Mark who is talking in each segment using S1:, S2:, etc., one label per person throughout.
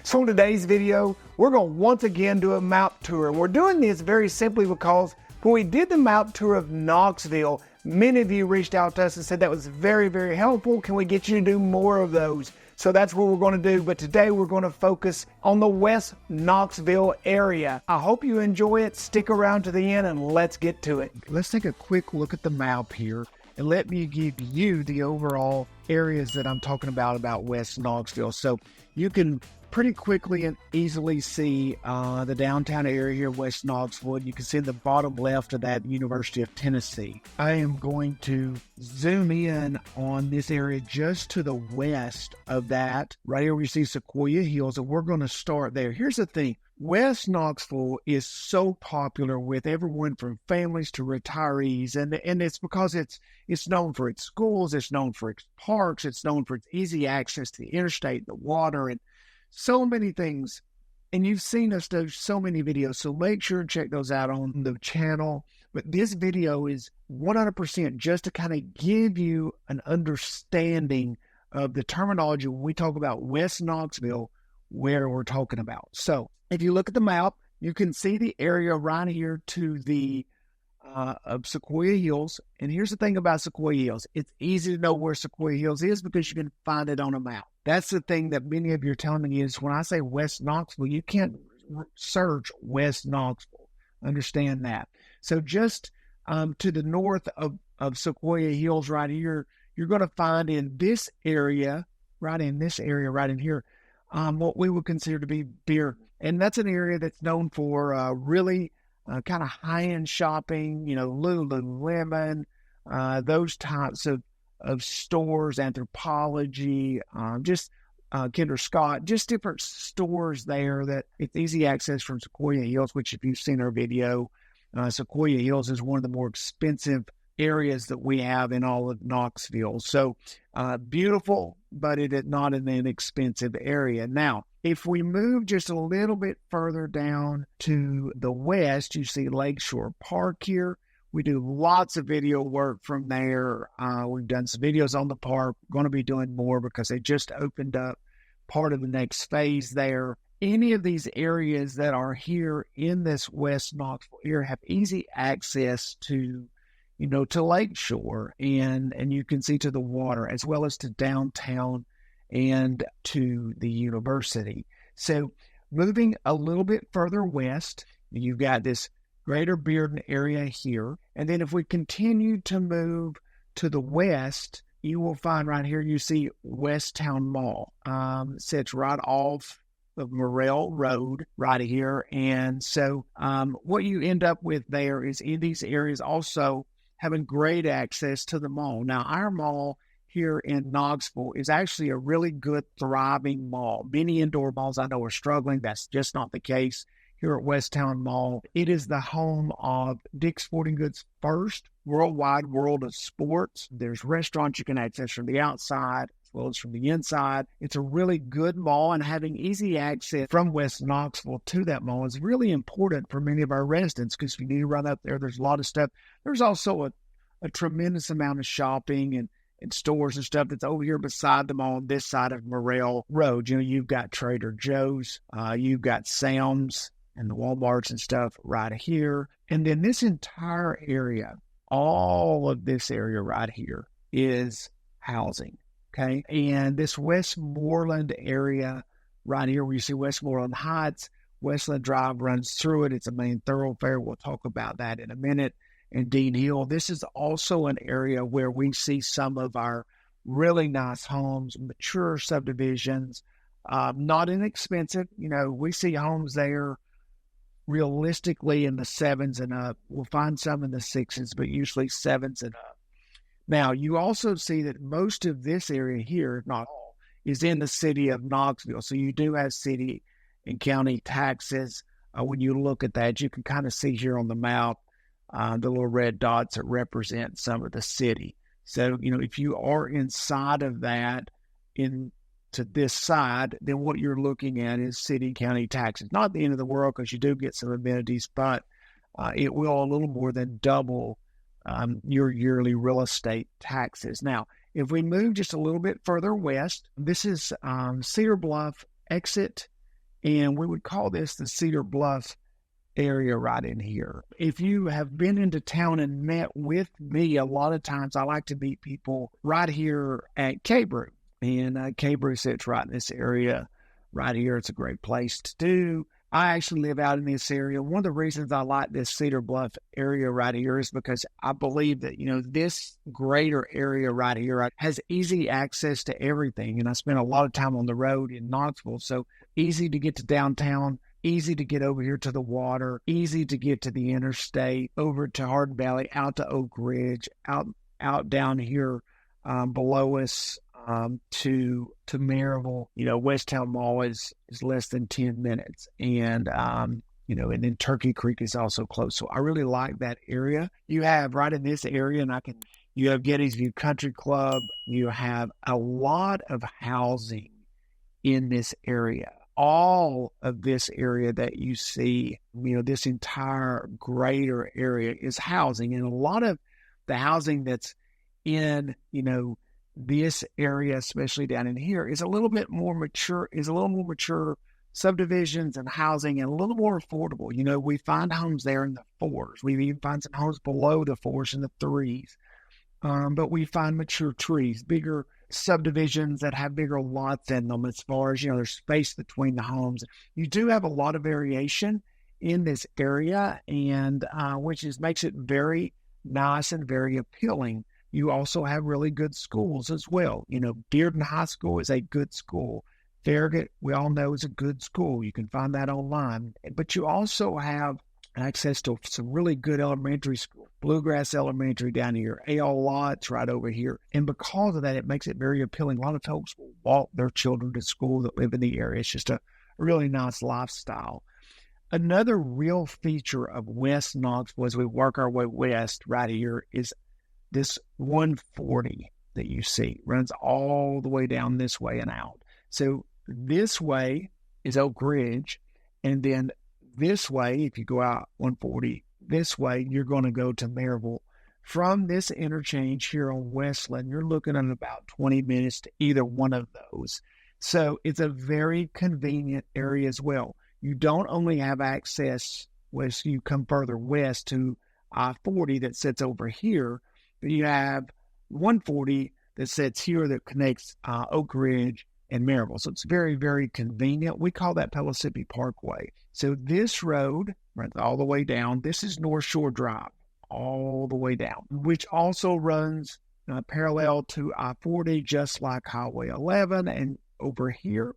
S1: So in today's video, we're going to once again do a map tour. We're doing this very simply because when we did the map tour of Knoxville, many of you reached out to us and said that was very, very helpful. Can we get you to do more of those? So that's what we're going to do. But today we're going to focus on the West Knoxville area. I hope you enjoy it. Stick around to the end and let's get to it. Let's take a quick look at the map here and let me give you the overall areas that I'm talking about West Knoxville. So you can pretty quickly and easily see the downtown area here, West Knoxville. You can see the bottom left of that, University of Tennessee. I am going to zoom in on this area just to the west of that. Right here we see Sequoyah Hills, and we're going to start there. Here's the thing. West Knoxville is so popular with everyone from families to retirees, and it's because it's known for its schools, it's known for its parks, it's known for its easy access to the interstate, the water, and so many things. And you've seen us do so many videos, so make sure and check those out on the channel. But this video is 100% just to kind of give you an understanding of the terminology when we talk about West Knoxville, where we're talking about. So if you look at the map, you can see the area right here to the of Sequoyah Hills. And here's the thing about Sequoyah Hills. It's easy to know where Sequoyah Hills is because you can find it on a map. That's the thing that many of you are telling me is when I say West Knoxville, you can't search West Knoxville. Understand that. So just to the north of Sequoyah Hills right here, you're going to find in this area, right in here, what we would consider to be Bearden. And that's an area that's known for really kind of high-end shopping, Lululemon, those types of stores, Anthropology, just Kinder Scott, just different stores there that it's easy access from Sequoyah Hills, which if you've seen our video, Sequoyah Hills is one of the more expensive areas that we have in all of Knoxville. So beautiful, but it is not an inexpensive area. Now, if we move just a little bit further down to the west, you see Lakeshore Park here. We do lots of video work from there. We've done some videos on the park. We're going to be doing more because they just opened up part of the next phase there. Any of these areas that are here in this West Knoxville area have easy access to Lakeshore, and you can see to the water as well as to downtown and to the university. So moving a little bit further west, you've got this greater Bearden area here. And then if we continue to move to the west, you will find right here, you see Westtown Mall. It sits right off of Morrell Road right here. And so what you end up with there is in these areas also having great access to the mall. Now, our mall here in Knoxville is actually a really good, thriving mall. Many indoor malls I know are struggling. That's just not the case here at Westtown Mall. It is the home of Dick's Sporting Goods' first worldwide world of sports. There's restaurants you can access from the outside as well as from the inside. It's a really good mall, and having easy access from West Knoxville to that mall is really important for many of our residents because if you need to run up there, there's a lot of stuff. There's also a tremendous amount of shopping and stores and stuff that's over here beside the mall on this side of Morrell Road. You've got Trader Joe's, you've got Sam's and the Walmarts and stuff right here. And then this entire area, all of this area right here is housing, okay? And this Westmoreland area right here where you see Westmoreland Heights, Westland Drive runs through it. It's a main thoroughfare. We'll talk about that in a minute. And Dean Hill, this is also an area where we see some of our really nice homes, mature subdivisions, not inexpensive. We see homes there realistically in the 7s and up. We'll find some in the 6s, but usually 7s and up. Now, you also see that most of this area here, if not all, is in the city of Knoxville. So you do have city and county taxes. When you look at that, you can kind of see here on the map the little red dots that represent some of the city. So, if you are inside of that to this side, then what you're looking at is city county taxes. Not the end of the world because you do get some amenities, but it will a little more than double your yearly real estate taxes. Now, if we move just a little bit further west, this is Cedar Bluff exit And we would call this the Cedar Bluff area right in here. If you have been into town and met with me, a lot of times I like to meet people right here at K-Brew. And K-Brew sits right in this area right here. It's a great place to do. I actually live out in this area. One of the reasons I like this Cedar Bluff area right here is because I believe that, this greater area right here has easy access to everything. And I spent a lot of time on the road in Knoxville, so easy to get to downtown, easy to get over here to the water, easy to get to the interstate, over to Hardin Valley, out to Oak Ridge, out down here below us to Maryville. Westtown Mall is less than 10 minutes. And, and then Turkey Creek is also close. So I really like that area. You have right in this area, you have Gettysview Country Club. You have a lot of housing in this area. All of this area that you see, this entire greater area is housing. And a lot of the housing that's in, this area, especially down in here, is a little more mature subdivisions and housing, and a little more affordable. We find homes there in the 4s. We even find some homes below the 4s and the 3s. But we find mature trees, bigger subdivisions that have bigger lots in them as far as, there's space between the homes. You do have a lot of variation in this area, and which makes it very nice and very appealing. You also have really good schools as well. Bearden High School is a good school. Farragut, we all know, is a good school. You can find that online. But you also have access to some really good elementary school. Bluegrass Elementary down here, A.L. Lots right over here. And because of that, it makes it very appealing. A lot of folks will walk their children to school that live in the area. It's just a really nice lifestyle. Another real feature of West Knoxville as we work our way west right here is this 140 that you see runs all the way down this way and out. So this way is Oak Ridge, and then this way, if you go out 140 this way, you're going to go to Maryville. From this interchange here on Westland, you're looking at about 20 minutes to either one of those. So it's a very convenient area as well. You don't only have access as you come further west to I-40 that sits over here, but you have 140 that sits here that connects Oak Ridge and Maryville. So it's very, very convenient. We call that Pellissippi Parkway. So this road runs all the way down. This is North Shore Drive, all the way down, which also runs parallel to I-40, just like Highway 11 and over here.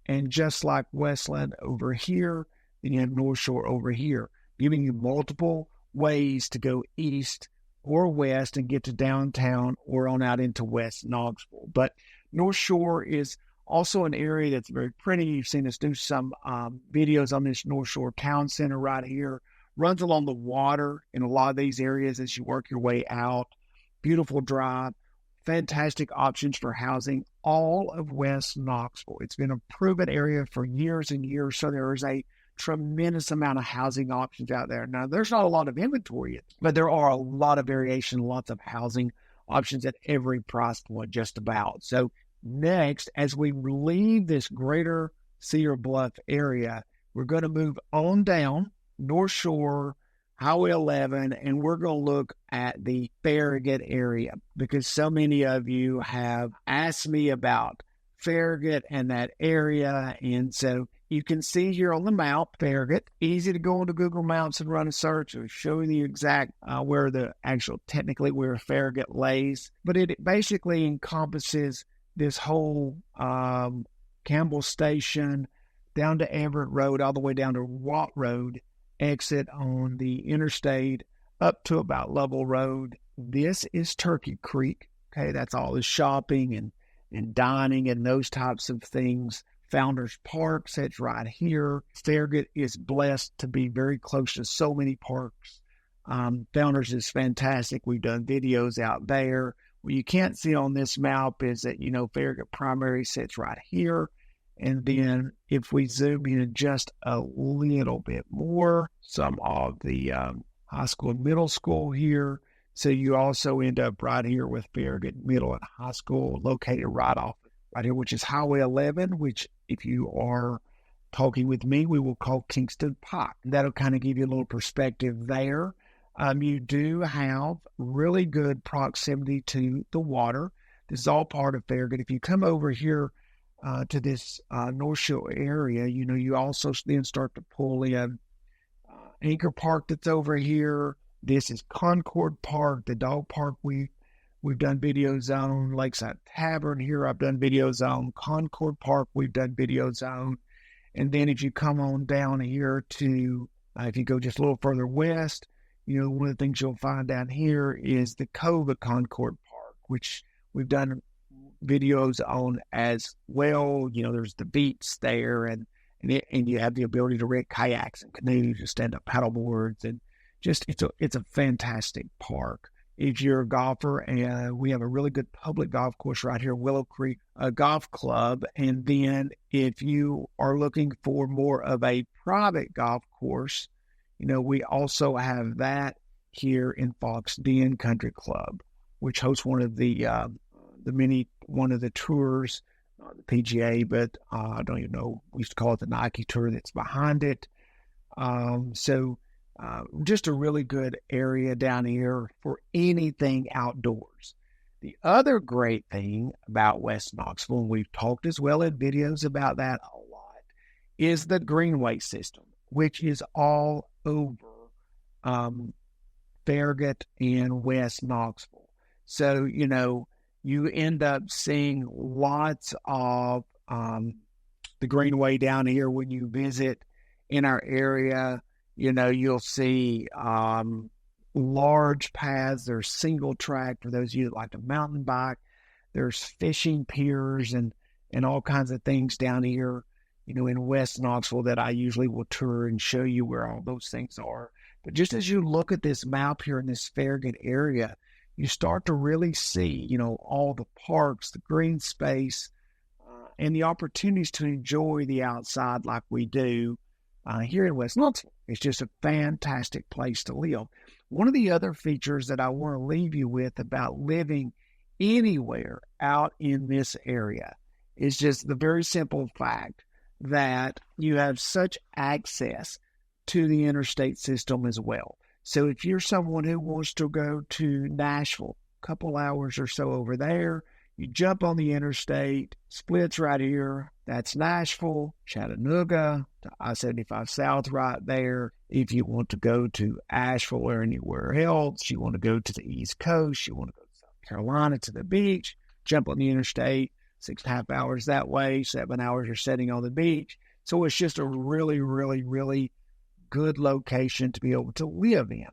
S1: And just like Westland over here, then you have North Shore over here, giving you multiple ways to go east or west and get to downtown or on out into West Knoxville. But North Shore is also an area that's very pretty. You've seen us do some videos on this North Shore Town Center right here. Runs along the water in a lot of these areas as you work your way out. Beautiful drive. Fantastic options for housing. All of West Knoxville. It's been a proven area for years and years, so there is a tremendous amount of housing options out there. Now, there's not a lot of inventory, but there are a lot of variation, lots of housing options at every price point, just about. So next, as we leave this greater Cedar Bluff area, we're going to move on down North Shore, Highway 11, and we're going to look at the Farragut area because so many of you have asked me about Farragut and that area. And so you can see here on the map, Farragut, easy to go into Google Maps and run a search. It'll show you the exact technically where Farragut lays. But it basically encompasses this whole Campbell Station down to Everett Road, all the way down to Watt Road, exit on the interstate up to about Lovell Road. This is Turkey Creek. Okay, that's all the shopping and dining and those types of things. Founders Park sits right here. Farragut is blessed to be very close to so many parks. Founders is fantastic. We've done videos out there. What you can't see on this map is that, Farragut Primary sits right here. And then if we zoom in just a little bit more, some of the high school and middle school here. So you also end up right here with Farragut Middle and High School located right here, which is Highway 11, which if you are talking with me, we will call Kingston Pike. That'll kind of give you a little perspective there. You do have really good proximity to the water. This is all part of Farragut. If you come over here to this North Shore area, you also then start to pull in Anchor Park that's over here. This is Concord Park, the dog park we've done videos on. Lakeside Tavern here, I've done videos on. Concord Park, we've done videos on. And then if you come on down here to, if you go just a little further west, one of the things you'll find down here is the Cove at Concord Park, which we've done videos on as well. There's the beach there, and you have the ability to rent kayaks and canoes and stand-up paddleboards, and just it's a fantastic park. If you're a golfer, we have a really good public golf course right here, Willow Creek Golf Club. And then if you are looking for more of a private golf course, we also have that here in Fox Den Country Club, which hosts one of the tours, the PGA, but I don't even know. We used to call it the Nike Tour that's behind it. Just a really good area down here for anything outdoors. The other great thing about West Knoxville, and we've talked as well in videos about that a lot, is the greenway system, which is all over Farragut and West Knoxville. So, you end up seeing lots of the greenway down here when you visit in our area. You'll see large paths. There's single track for those of you that like to mountain bike. There's fishing piers and all kinds of things down here, in West Knoxville that I usually will tour and show you where all those things are. But just as you look at this map here in this Farragut area, you start to really see, all the parks, the green space, and the opportunities to enjoy the outside like we do here in West Knoxville. It's just a fantastic place to live. One of the other features that I want to leave you with about living anywhere out in this area is just the very simple fact that you have such access to the interstate system as well. So if you're someone who wants to go to Nashville, a couple hours or so over there, you jump on the interstate, splits right here. That's Nashville, Chattanooga, to I-75 South right there. If you want to go to Asheville or anywhere else, you want to go to the East Coast, you want to go to South Carolina to the beach, jump on the interstate, 6.5 hours that way, 7 hours you're sitting on the beach. So it's just a really, really, really good location to be able to live in.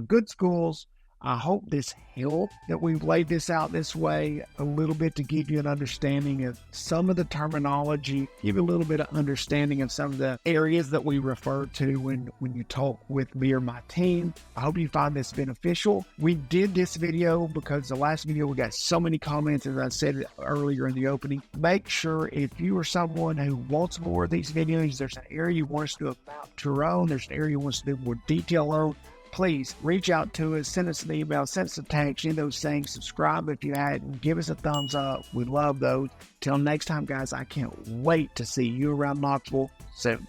S1: Good schools. I hope this helped that we've laid this out this way a little bit to give you an understanding of some of the terminology, give you a little bit of understanding of some of the areas that we refer to when you talk with me or my team. I hope you find this beneficial. We did this video because the last video we got so many comments, as I said earlier in the opening. Make sure if you are someone who wants more of these videos, there's an area you want us to do a map tour on, there's an area you want us to do more detail on, please reach out to us, send us an email, send us a text, any of those things. Subscribe if you hadn't. Give us a thumbs up. We love those. Till next time, guys, I can't wait to see you around Knoxville soon.